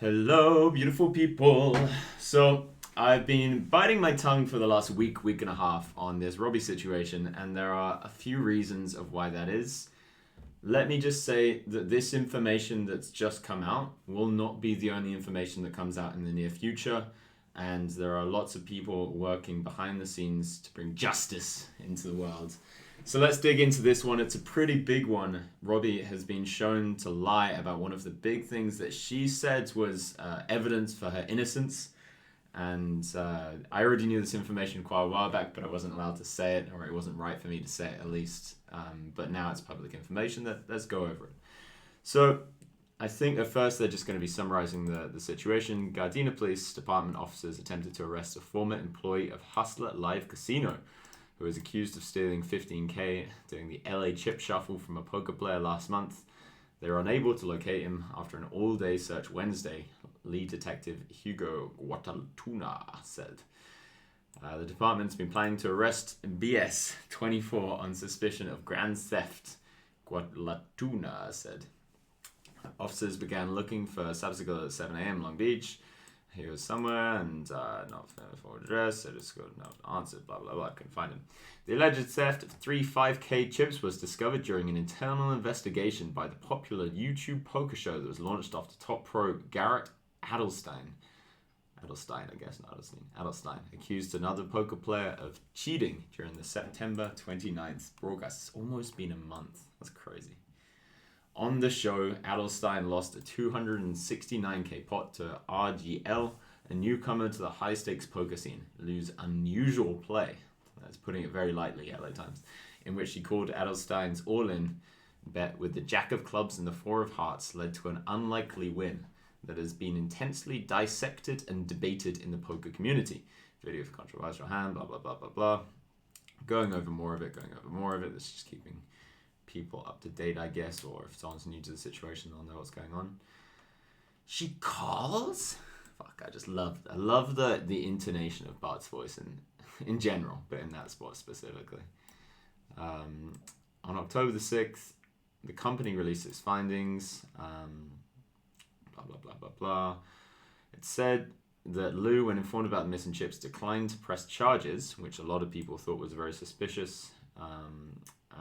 Hello, beautiful people. So, I've been biting my tongue for the last week and a half on this Robbi situation, and there are a few reasons of why that is. Let me just say that this information that's just come out will not be the only information that comes out in the near future, and there are lots of people working behind the scenes to bring justice into the world. So let's dig into this one. It's a pretty big one. Robbi has been shown to lie about one of the big things that she said was evidence for her innocence. And I already knew this information quite a while back, but I wasn't allowed to say it, or it wasn't right for me to say it at least. But now it's public information. Let's go over it. So I think at first they're just going to be summarizing the situation. Gardena Police Department officers attempted to arrest a former employee of Hustler Live Casino who was accused of stealing 15K during the LA chip shuffle from a poker player last month. They were unable to locate him after an all-day search Wednesday, lead detective Hugo Guataltuna said. The department's been planning to arrest BS 24 on suspicion of grand theft, Guataltuna said. Officers began looking for Sabsicle at 7 a.m. Long Beach. He was somewhere and not forward address, so just got no answer, blah, blah, blah. Couldn't find him. The alleged theft of three 5K chips was discovered during an internal investigation by the popular YouTube poker show that was launched after top pro Garrett Adelstein, accused another poker player of cheating during the September 29th broadcast. It's almost been a month. That's crazy. On the show, Adelstein lost a 269K pot to RGL, a newcomer to the high-stakes poker scene. Lou's unusual play, that's putting it very lightly, LA Times, in which he called Adelstein's all-in bet with the Jack of Clubs and the Four of Hearts led to an unlikely win that has been intensely dissected and debated in the poker community. Video of controversial hand, blah, blah, blah, blah, blah. Going over more of it. That's just keeping people up to date, I guess, or if someone's new to the situation, they'll know what's going on. She calls? Fuck, I love the intonation of Bart's voice in general, but in that spot specifically. On October the 6th, the company released its findings, blah, blah, blah, blah, blah. It said that Lou, when informed about the missing chips, declined to press charges, which a lot of people thought was very suspicious,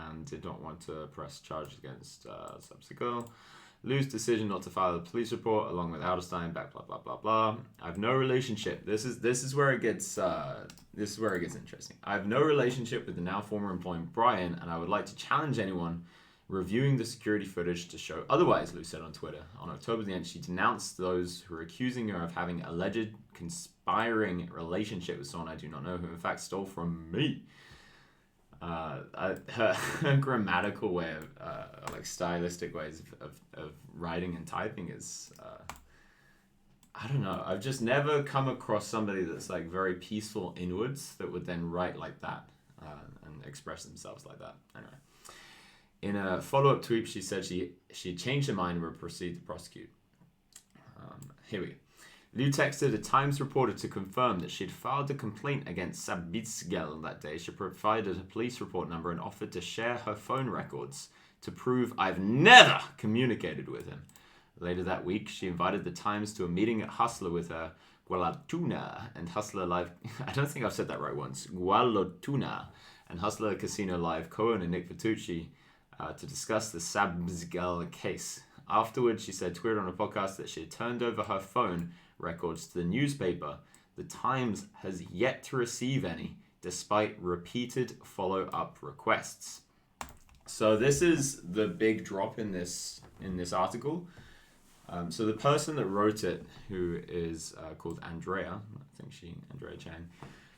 and did not want to press charges against Subsequent. Lou's decision not to file a police report, along with Adelstein, back blah blah blah blah. I have no relationship. This is where it gets interesting. I have no relationship with the now former employee Brian, and I would like to challenge anyone reviewing the security footage to show otherwise. Lou said on Twitter on October the 8th. She denounced those who are accusing her of having alleged conspiring relationship with someone I do not know, who in fact stole from me. Her grammatical way of like stylistic ways of writing and typing is I don't know. I've just never come across somebody that's like very peaceful inwards that would then write like that and express themselves like that. Anyway, in a follow-up tweet, she said she changed her mind and would proceed to prosecute. Here we go. Lou texted a Times reporter to confirm that she had filed a complaint against Sabitsgel that day. She provided a police report number and offered to share her phone records to prove I've never communicated with him. Later that week, she invited the Times to a meeting at Hustler with her Gualatuna and Hustler Live. I don't think I've said that right once. Gualatuna and Hustler Casino Live co-owner Nick Vitucci to discuss the Sabitsgel case. Afterwards, she said tweeted on a podcast that she had turned over her phone records to the newspaper. The Times has yet to receive any, despite repeated follow-up requests. So this is the big drop in this article. So the person that wrote it, who is called Andrea, Andrea Chang,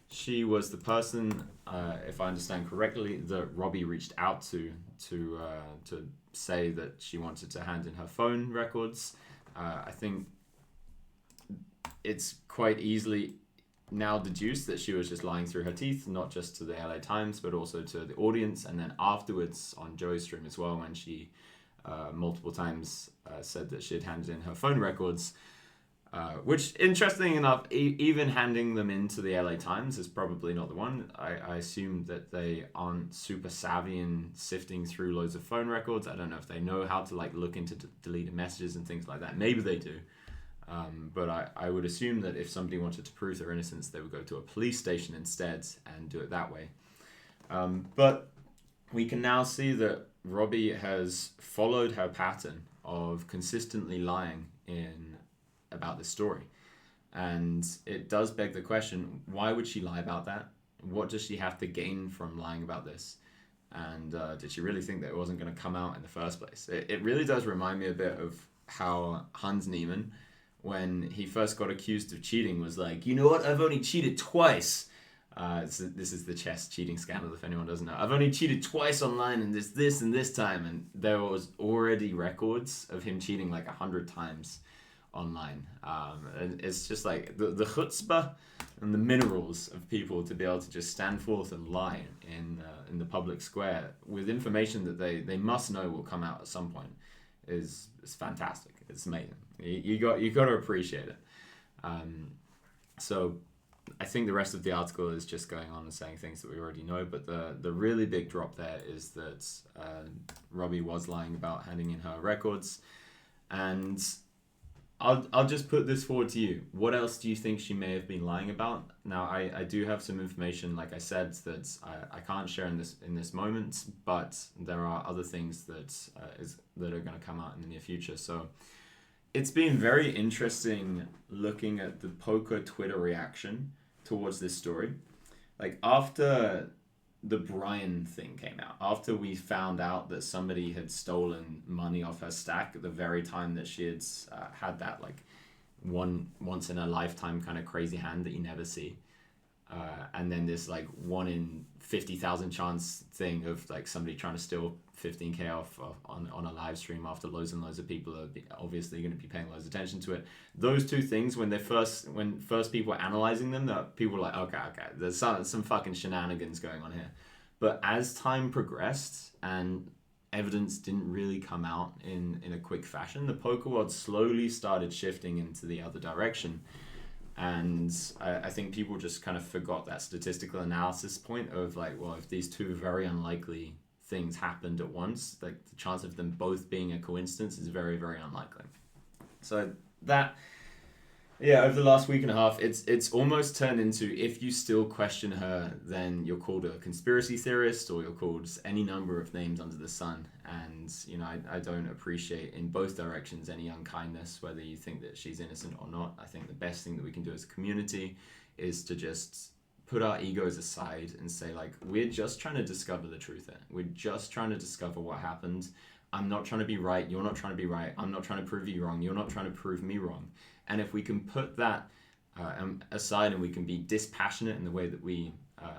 she was the person, if I understand correctly, that Robbi reached out to say that she wanted to hand in her phone records. I think it's quite easily now deduced that she was just lying through her teeth, not just to the LA Times, but also to the audience. And then afterwards on Joey's stream as well, when she multiple times said that she had handed in her phone records, which, interesting enough, even handing them into the LA Times is probably not the one. I assume that they aren't super savvy in sifting through loads of phone records. I don't know if they know how to like look into deleted messages and things like that. Maybe they do. But I would assume that if somebody wanted to prove their innocence, they would go to a police station instead and do it that way. But we can now see that Robbi has followed her pattern of consistently lying about this story. And it does beg the question, why would she lie about that? What does she have to gain from lying about this? And did she really think that it wasn't going to come out in the first place? It really does remind me a bit of how Hans Niemann, when he first got accused of cheating, was like, you know what, I've only cheated twice. This is the chess cheating scandal, if anyone doesn't know. I've only cheated twice online, and this and this time. And there was already records of him cheating like 100 times online. And it's just like the chutzpah and the minerals of people to be able to just stand forth and lie in the public square with information that they must know will come out at some point is fantastic. It's amazing. You got to appreciate it. So I think the rest of the article is just going on and saying things that we already know, but the really big drop there is that Robbi was lying about handing in her records. And I'll just put this forward to you. What else do you think she may have been lying about? Now, I do have some information, like I said, that I can't share in this moment, but there are other things that are going to come out in the near future. So it's been very interesting looking at the poker Twitter reaction towards this story. Like, after the Brian thing came out, after we found out that somebody had stolen money off her stack at the very time that she had had that like once in a lifetime kind of crazy hand that you never see, and then this like 1 in 50,000 chance thing of like somebody trying to steal 15k off on a live stream after loads and loads of people are obviously going to be paying loads of attention to it. Those two things, when first people were analyzing them, that people were like, okay, there's some fucking shenanigans going on here. But as time progressed and evidence didn't really come out in a quick fashion, the poker world slowly started shifting into the other direction. And I think people just kind of forgot that statistical analysis point of like, well, if these two very unlikely things happened at once, like the chance of them both being a coincidence is very, very unlikely. So that, yeah, over the last week and a half, it's almost turned into, if you still question her, then you're called a conspiracy theorist, or you're called any number of names under the sun. And, you know, I don't appreciate in both directions any unkindness, whether you think that she's innocent or not. I think the best thing that we can do as a community is to just put our egos aside and say, like, we're just trying to discover the truth here. We're just trying to discover what happened. I'm not trying to be right. You're not trying to be right. I'm not trying to prove you wrong. You're not trying to prove me wrong. And if we can put that aside, and we can be dispassionate in the way that we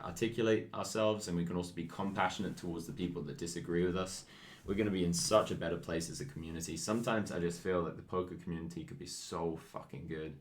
articulate ourselves, and we can also be compassionate towards the people that disagree with us, we're going to be in such a better place as a community. Sometimes I just feel like the poker community could be so fucking good.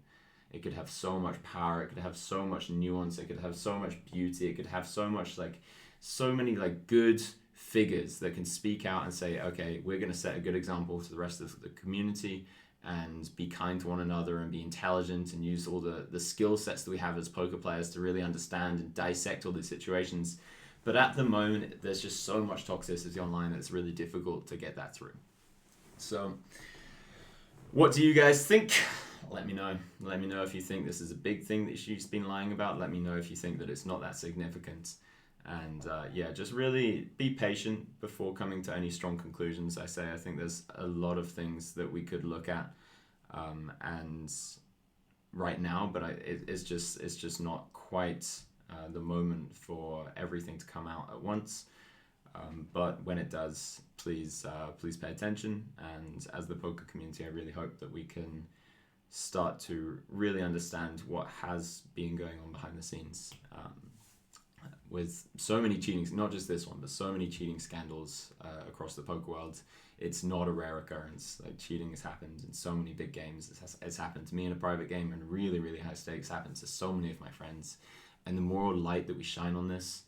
It could have so much power. It could have so much nuance. It could have so much beauty. It could have so many good figures that can speak out and say, okay, we're going to set a good example to the rest of the community and be kind to one another and be intelligent and use all the skill sets that we have as poker players to really understand and dissect all these situations. But at the moment, there's just so much toxicity online that it's really difficult to get that through. So what do you guys think? Let me know. Let me know if you think this is a big thing that she's been lying about. Let me know if you think that it's not that significant. And just really be patient before coming to any strong conclusions. I think there's a lot of things that we could look at and right now, but it's just not quite the moment for everything to come out at once. But when it does, please pay attention. And as the poker community, I really hope that we can start to really understand what has been going on behind the scenes. With so many cheating, not just this one, but so many cheating scandals across the poker world, it's not a rare occurrence. Like, cheating has happened in so many big games. It's happened to me in a private game, and really, really high stakes happens to so many of my friends. And the more light that we shine on this,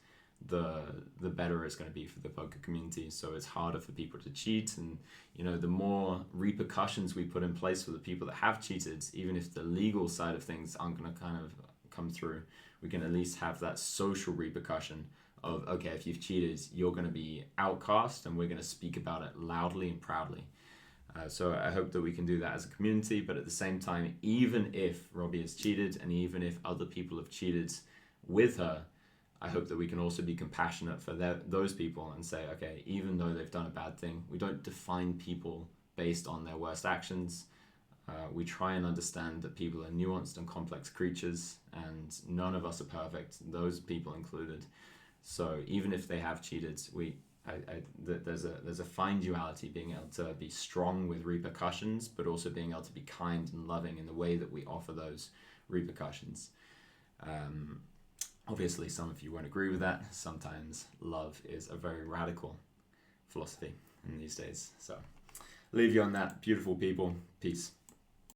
the better it's going to be for the poker community. So it's harder for people to cheat, and the more repercussions we put in place for the people that have cheated, even if the legal side of things aren't going to kind of come through, we can at least have that social repercussion of, okay, if you've cheated, you're going to be outcast, and we're going to speak about it loudly and proudly. So I hope that we can do that as a community, but at the same time, even if Robbi has cheated and even if other people have cheated with her, I hope that we can also be compassionate for those people and say, okay, even though they've done a bad thing, we don't define people based on their worst actions. We try and understand that people are nuanced and complex creatures, and none of us are perfect, those people included. So even if they have cheated, there's a fine duality, being able to be strong with repercussions, but also being able to be kind and loving in the way that we offer those repercussions. Obviously, some of you won't agree with that. Sometimes love is a very radical philosophy in these days. So leave you on that, beautiful people. Peace.